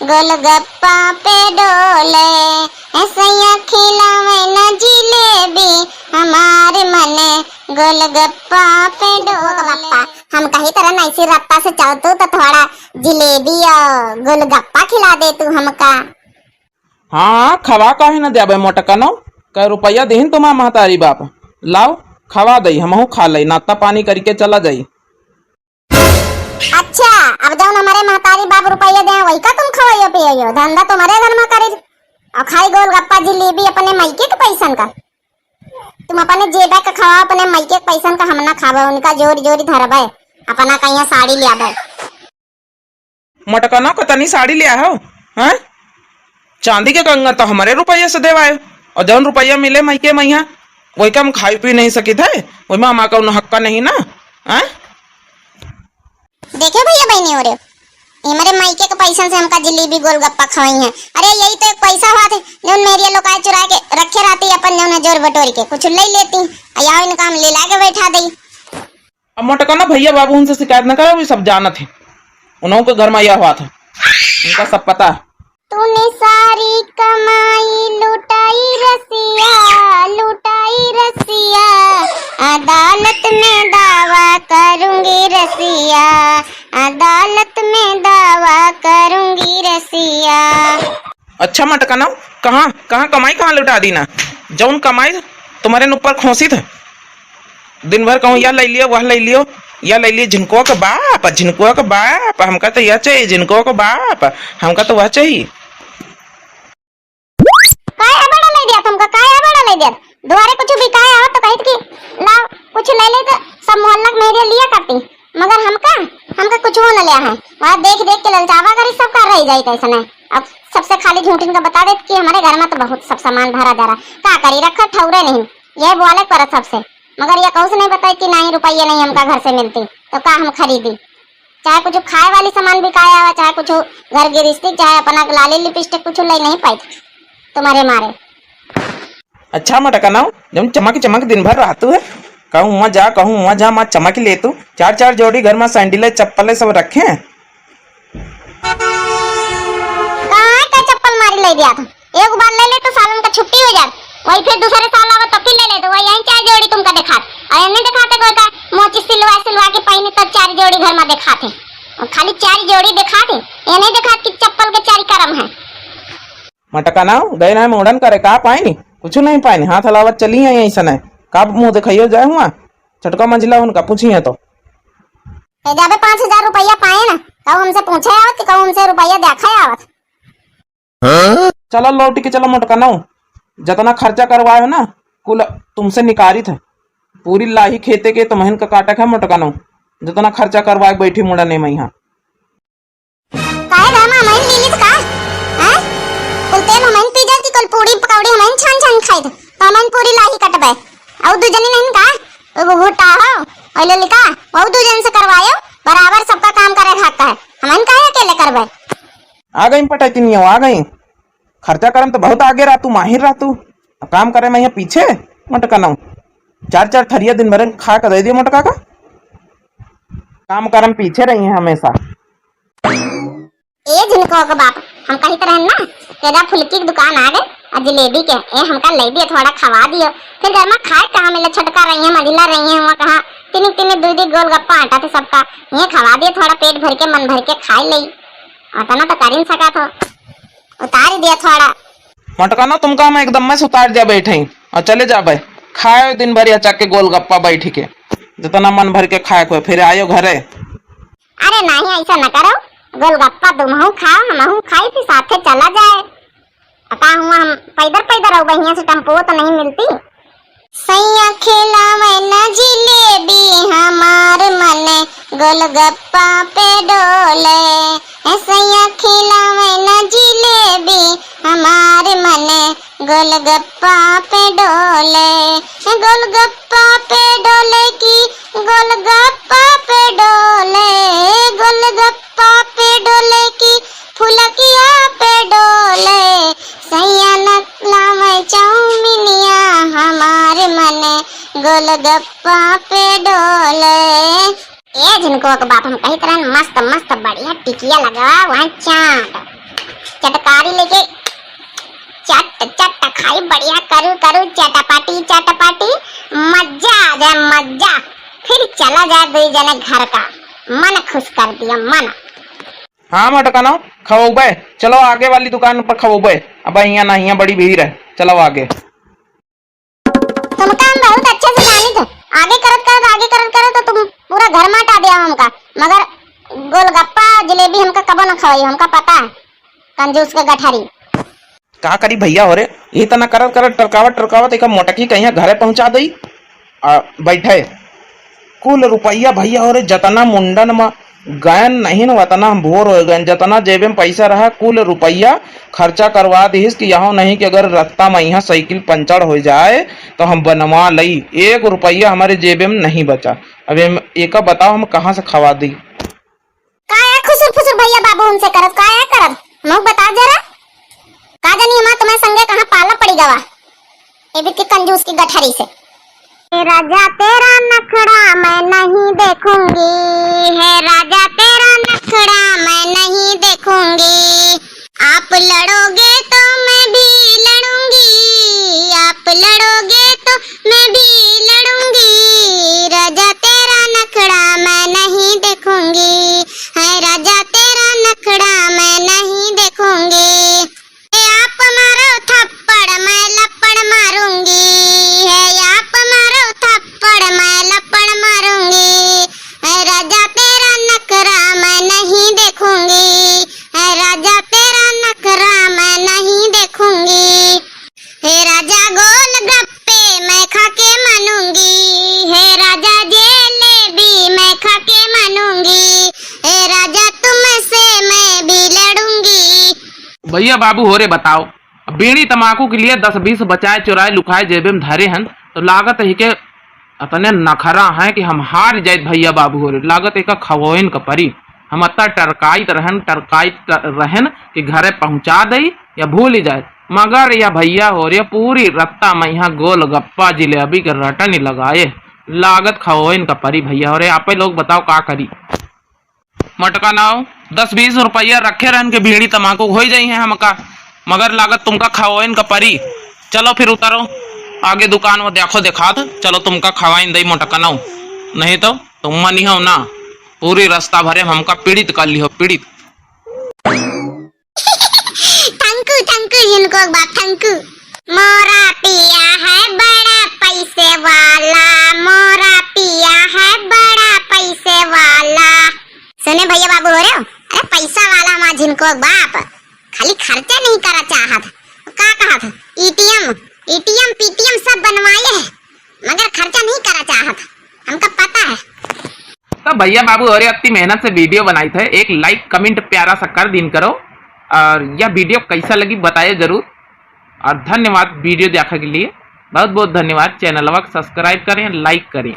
गोलगप्पा पे डोले, सैया खिलावे न जिलेबी हमारे मने गोलगप्पा पे डोले। हम कही तरह नैसी रत्ता से चलतू तो थोड़ा जिलेबी और गोलगप्पा खिला दे तू हमका। हाँ खवा काहे न देबे मोटकनो, कै रुपया देहिन तुम्हारा महतारी बाप, लाओ खवा दई हमहू खा लई, नाश्ता पानी करके चला जाई। अच्छा अब जाओ हमारे महतारी बाप रुपया दे वही का तुम खवाइयो पियो, धंधा तुम्हारे घर में करी और खाई गोलगप्पा जिलेबी अपने मायके के पैसन का। तुम अपने जेबा का खवा अपने मायके के पैसन का, हम ना खावा उनका जोरी जोरी धरबे अपना कहीं साड़ी लिया दे। मोटकनो को तनी साड़ी लिया हो हैं, चांदी के कंगन तो हमारे रुपये से देवाए और जौन रुपया मिले मायके मैया वही का हम खाई पी नहीं सकी थे, वही में हमारा कौन हक्का नहीं ना हैं। देखे भैया बहनी हो रहे हमारे मायके के पैसा से हमका जिलेबी गोलगप्पा खवाई है। अरे यही तो एक पैसा हुआ थे जो मेरी लोग चुरा के रखे रहती अपन जो जोर बटोर के कुछ ले लेती या इनका हम ले ला के बैठा दी। अब मोटकनो भैया बाबू उनसे शिकायत न करो, सब जाना थे उन्हों के घर में यह हुआ था, उनका सब पता। तूने सारी कमाई लुटाई रसिया, लुटाई रसिया, अदालत में दावा करूंगी रसिया, अदालत में दावा करूंगी रसिया। अच्छा मोटकनो कहाँ कहाँ कमाई कहाँ लुटा दी ना, जौन कमाई तुम्हारे ऊपर खोसी थे, दिन भर कहूँ यह ले लियो वह ले लियो, यह ले लियो झिनको का बाप, झिनको का बाप, हमका तो यह चाहिए झिनको का बाप, हमका तो वह चाहिए। काय बड़ा ले दिया तुमका, काय बड़ा ले दिया दुआरे कुछ भी काय आओ तो कहत की लाओ कुछ ले ले तो सब मोहल्ला मेरे लिया करती, मगर हमका कुछ हो न लिया है, वहाँ देख देख के ललचावा करी सब कर रही जाए कैसे नहीं। अब सबसे खाली झूठिन का बता देती कि हमारे घर में तो बहुत सब सामान भरा जा रहा, का करी रखा ठौरे नहीं, ये बोले पर सबसे, मगर ये कहूँ से नहीं बताई कि नहीं रुपये नहीं हमका घर से मिलती तो का हम खरीदी, चाहे कुछ खाए वाली सामान भी खाया हुआ, चाहे कुछ घर गिरस्ती, चाहे अपना लाली लिपस्टिक कुछ ले नहीं पाई तुम्हारे मारे। अच्छा मोटकनो जब चमक चमक दिन भर रहतू है, कहूँ वहाँ जा कहूँ वहाँ जा, माँ चमक ले तू, चार चार जोड़ी घर में सैंडल चप्पल सब रखे हैं। कहाँ का चप्पल मारी ले दिया था, एक बार ले ले तो सालन का छुट्टी हो जाती, वही फिर दूसरे साल आवे तो फिर ले ले तो वही यहीं चार जोड़ी तुमका दिखाते, और नहीं दिखाते कोई का मोची सिलवा के पहने तब चार जोड़ी घर में दिखाते, और खाली चार जोड़ी दिखाते, ये नहीं दिखाते कि चप्पल के चार करम है। मोटकनो गए ना मोड़न करे का पाए नहीं, कुछ नहीं पाए, हाथ हलावत चली है ऐसा नहीं, का मुँह दिखाइयो जाए हुआ छटका मंजिला उनका पूछी है तो जाबे 5000 रुपया पाए ना, कहूँ हमसे पूछे आवत कि कहूँ हमसे रुपया देखा आवत। चलो लौट के चलो मोटकनो, जितना खर्चा करवाए ना कुल तुमसे निकारित है, पूरी लाही खेते के तुम्हें का काटक है मोटकनो, जितना खर्चा करवाए बैठी मुड़ा नहीं मैं यहाँ काहे दामा मैं लीलित का हैं, कुल तेल हमें पी जाती, कुल पूरी पकौड़ी हमें छान छान खाई थे तो हमें पूरी लाही कटबे, और दू जनी नहीं का वो घुटा हो और ललिका वो दू जन से करवायो, बराबर सबका काम करे खाता है, हमें काहे अकेले करबे। आ गई पटाती नहीं हो, आ गई खर्चा करम तो बहुत आगे रहा तू, माहिर रहा तू, काम करे मैं यहाँ पीछे मोटकनो, चार चार थरिया दिन भर खा कर दे दियो मोटका का, काम करम पीछे रही है हमेशा। ए जिनको का बाप हम कही तरह ना तेरा फुल्की की दुकान आ गए और जिलेबी के ए हमका ले दियो थोड़ा खवा दियो, फिर घर में खाए कहाँ मिले छटका रही है मजिला रही है, वहाँ कहा तिनी तिनी दूध गोलगप्पा आटा थे सबका, ये खवा दियो थोड़ा पेट भर के मन भर के खाई ली, आता ना तो कर ही सका था उतार दिया थोड़ा। मोटकनो तुमका मैं एकदम में उतार जा बैठे और चले जा भाई खाए दिन भर चक के गोलगप्पा बैठ के, जितना मन भर के खाए को फिर आयो घरे। अरे नहीं ऐसा न करो, गोलगप्पा तुम खाओ हम खाई फिर साथे चला जाए, अता हुआ हम पैदर पैदर हो गई से टेम्पो तो नहीं मिलती। सैया खिलावे न जिलेबी हमार मने गोलगप्पा पे डोले, सैया खिलावे न जिलेबी हमार मने गोलगप्पा पे डोले, गोलगप्पा पे डोले की गोलगप्पा पे डोले, गोलगप्पा पे डोले की फुलकिया पे डोले, सैया नकलावे चाउमिनिया हमारे मने गोलगप्पा पे डोले। ये जिनको बाप हम कही तरह मस्त मस्त बढ़िया टिकिया लगा वहाँ चाट चटकारी लेके चट चट खाई बढ़िया, करू करू चटपाटी चटपाटी, मजा आ जाए मजा। फिर चला जाए दो जने घर का, मन खुश कर दिया मन। हाँ मटकाना खवोबे, चलो आगे वाली दुकान पर खवोबे। अब यहाँ ना यहाँ बड़ी भीड़ है, चलो आगे। तुमका हम बहुत अच्छे से जानी थे, आगे करत तो तुम पूरा घर में हटा दिया हमका। मगर गोलगप्पा जलेबी हमका कबो न खवाई, हमका पता है कंजूस के गठारी। का करी भैया हो रे, ये तना करत करत टरकावत एक मोटकी कहीं घरे पहुंचा दई बैठे। कुल रुपया भैया हो रे, जतना मुंडन में गयन नहीं न वतना हम भोर हो गए। जतना जेबे में पैसा रहा कुल रुपया खर्चा करवा दीस कि यहाँ नहीं कि अगर रास्ता में यहाँ साइकिल पंचर हो जाए तो हम बनवा लई। 1 रुपया हमारे जेबे में नहीं बचा। अब एक बताओ हम कहाँ से खवा दी। काया खुसुर फुसुर भैया बाबू हमसे करत, काया करत हम बता जरा। का जानी हमार तुम्हें संगे कहाँ पाला पड़ी गवा ये भी कंजूस की गठरी से। राजा तेरा नखड़ा मैं नहीं देखूंगी, है राजा तेरा नखड़ा मैं नहीं देखूंगी। आप लड़ोगे तो मैं भी लड़ूंगी, आप लड़ोगे तो मैं भी लड़ूंगी। राजा तेरा नखड़ा मैं नहीं देखूंगी, है राजा तेरा नखड़ा मैं नहीं देखूंगी। आप मारो थप्पड़ मैं लपड़ मारूंगी, है आप मारो थप्पड़ मैं लपड़ मारूंगी। है राजा तेरा नखरा मैं नहीं देखूंगी, है राजा तेरा नखरा मैं नहीं देखूंगी। हे राजा गोलगप्पे मैं खा के मानूंगी, है राजा जलेबी मैं खा के मानूंगी। हे राजा तुमसे मैं भी लड़ूंगी। भैया बाबू हो रे बताओ, बीड़ी तमाकू के लिए 10-20 बचाए चुराए लुकाए जेबे में धरे हैं तो लागत है के अतने नखरा है कि हम हार जाए। भैया बाबू हो रे लागत एक खवोइन का परी हम अत्ता टरकाइत रहन कि घरे पहुंचा दई या भूल ही जाए। मगर या भैया हो रे पूरी रत्ता में यहाँ गोलगप्पा जिलेबी के रटन ही लगाए। लागत खवोइन का परी भैया हो रे। आप लोग बताओ का करी। मटका नाव 10-20 रुपया रखे रहन के बीड़ी तमाकू हो जाई है हमका, मगर लागत तुमका खवाइन का परी। चलो फिर उतारो आगे दुकान में देखो देखात, चलो तुमका खवाइन दई मटका नाव, नहीं तो तुम नहीं हो ना पूरी रास्ता भरे हमका पीड़ित कर लियो पीड़ित। थैंक यू इनको एक बात थैंक यू। मोरा पिया है बड़ा पैसे वाला, मोरा पिया है बड़ा पैसे वाला। सुने भैया बाबू हो रहे हो, अरे पैसा वाला माँ जिनको बाप खाली खर्चा नहीं करा चाहत, का कहा था एटीएम पीटीएम सब बनवाए है मगर खर्चा नहीं करा चाहत, हमका पता है। तो भैया बाबू और इतनी मेहनत से वीडियो बनाई थे, एक लाइक कमेंट प्यारा सा कर दिन करो और यह वीडियो कैसा लगी बताइए जरूर। और धन्यवाद वीडियो देखने के लिए, बहुत बहुत धन्यवाद। चैनल को सब्सक्राइब करें, लाइक करें।